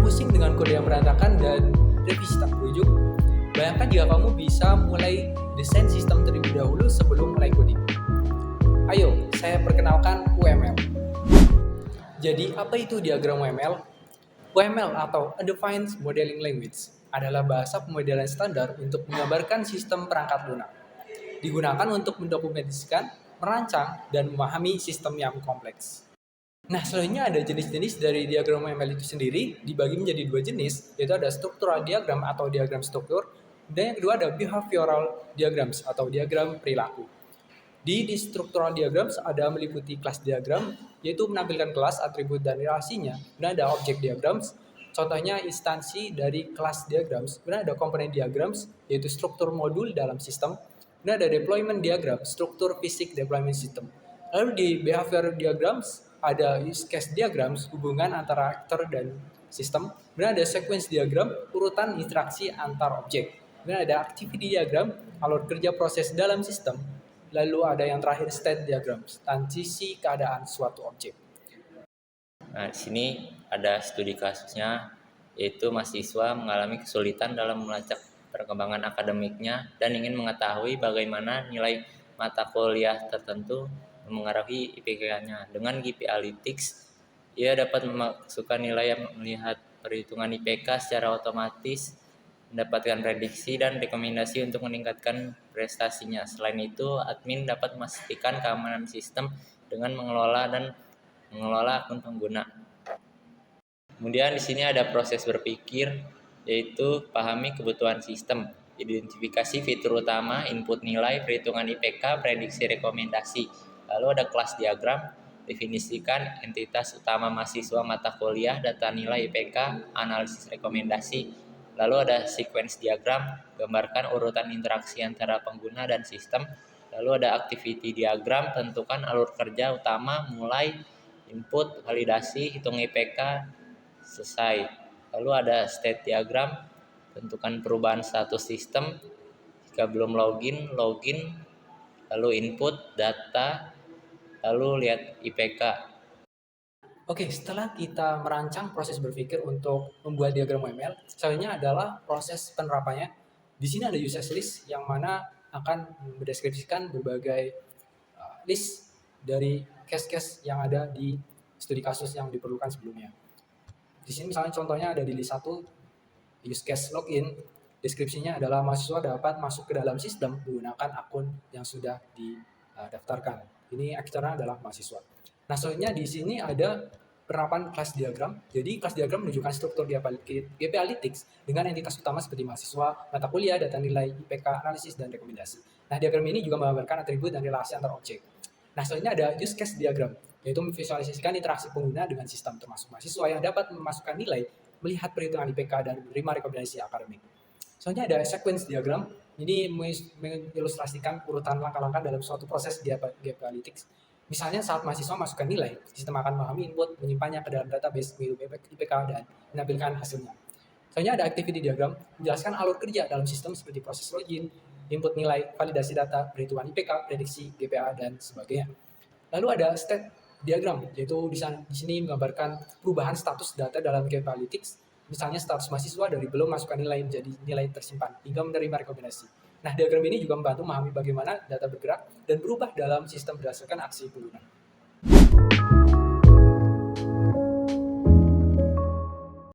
pusing dengan kode yang berantakan dan revisi tak berujung? Bayangkan jika kamu bisa mulai desain sistem terlebih dahulu sebelum mulai coding. Ayo, saya perkenalkan UML. Jadi, apa itu diagram UML? UML atau Undefined Modeling Language adalah bahasa pemodelan standar untuk menggambarkan sistem perangkat lunak. Digunakan untuk mendokumentasikan, merancang, dan memahami sistem yang kompleks. Nah, selanjutnya ada jenis-jenis dari diagram UML itu sendiri, dibagi menjadi dua jenis, yaitu ada struktural diagram atau diagram struktur, dan yang kedua ada behavioral diagrams atau diagram perilaku. Di structural diagrams ada meliputi kelas diagram, yaitu menampilkan kelas, atribut, dan relasinya. Kemudian ada object diagrams, contohnya instansi dari kelas diagrams. Kemudian ada komponen diagrams, yaitu struktur modul dalam sistem. Kemudian ada deployment diagram, struktur fisik deployment system. Lalu di behavior diagrams ada use case diagrams, hubungan antara aktor dan sistem. Kemudian ada sequence diagram, urutan interaksi antar objek. Kemudian ada activity diagram, alur kerja proses dalam sistem. Lalu ada yang terakhir state diagram, transisi keadaan suatu objek. Nah, di sini ada studi kasusnya, yaitu mahasiswa mengalami kesulitan dalam melacak perkembangan akademiknya dan ingin mengetahui bagaimana nilai mata kuliah tertentu mengaruhi IPK-nya. Dengan GPAlytics, ia dapat memasukkan nilai yang melihat perhitungan IPK secara otomatis, mendapatkan prediksi dan rekomendasi untuk meningkatkan prestasinya. Selain itu, admin dapat memastikan keamanan sistem dengan mengelola akun pengguna. Kemudian di sini ada proses berpikir, yaitu pahami kebutuhan sistem, identifikasi fitur utama, input nilai, perhitungan IPK, prediksi rekomendasi. Lalu ada kelas diagram, definisikan entitas utama mahasiswa mata kuliah, data nilai IPK, analisis rekomendasi. Lalu ada sequence diagram, gambarkan urutan interaksi antara pengguna dan sistem. Lalu ada activity diagram, tentukan alur kerja utama mulai input, validasi, hitung IPK, selesai. Lalu ada state diagram, tentukan perubahan status sistem jika belum login, lalu input data, lalu lihat IPK. Oke, setelah kita merancang proses berpikir untuk membuat diagram UML, selanjutnya adalah proses penerapannya. Di sini ada use list yang mana akan mendeskripsikan berbagai list dari case-case yang ada di studi kasus yang diperlukan sebelumnya. Di sini misalnya contohnya ada di list 1, use case login, deskripsinya adalah mahasiswa dapat masuk ke dalam sistem menggunakan akun yang sudah didaftarkan. Ini aktornya adalah mahasiswa. Nah, selanjutnya di sini ada penerapan kelas diagram. Jadi kelas diagram menunjukkan struktur GPAlytics dengan entitas utama seperti mahasiswa, mata kuliah, data nilai, IPK, analisis, dan rekomendasi. Nah, diagram ini juga menggambarkan atribut dan relasi antar objek. Nah, selanjutnya ada use case diagram, yaitu memvisualisasikan interaksi pengguna dengan sistem, termasuk mahasiswa yang dapat memasukkan nilai, melihat perhitungan IPK, dan menerima rekomendasi akademik. Selanjutnya ada sequence diagram, ini mengilustrasikan urutan langkah-langkah dalam suatu proses GPAlytics. Misalnya saat mahasiswa masukkan nilai, sistem akan memahami input, menyimpannya ke dalam database milik IPK, dan menampilkan hasilnya. Selanjutnya ada activity diagram, menjelaskan alur kerja dalam sistem seperti proses login, input nilai, validasi data, perhitungan IPK, prediksi, GPA, dan sebagainya. Lalu ada state diagram, yaitu di sini menggambarkan perubahan status data dalam GPAlytics, misalnya status mahasiswa dari belum masukkan nilai menjadi nilai tersimpan, hingga menerima rekomendasi. Nah, diagram ini juga membantu memahami bagaimana data bergerak dan berubah dalam sistem berdasarkan aksi pengguna.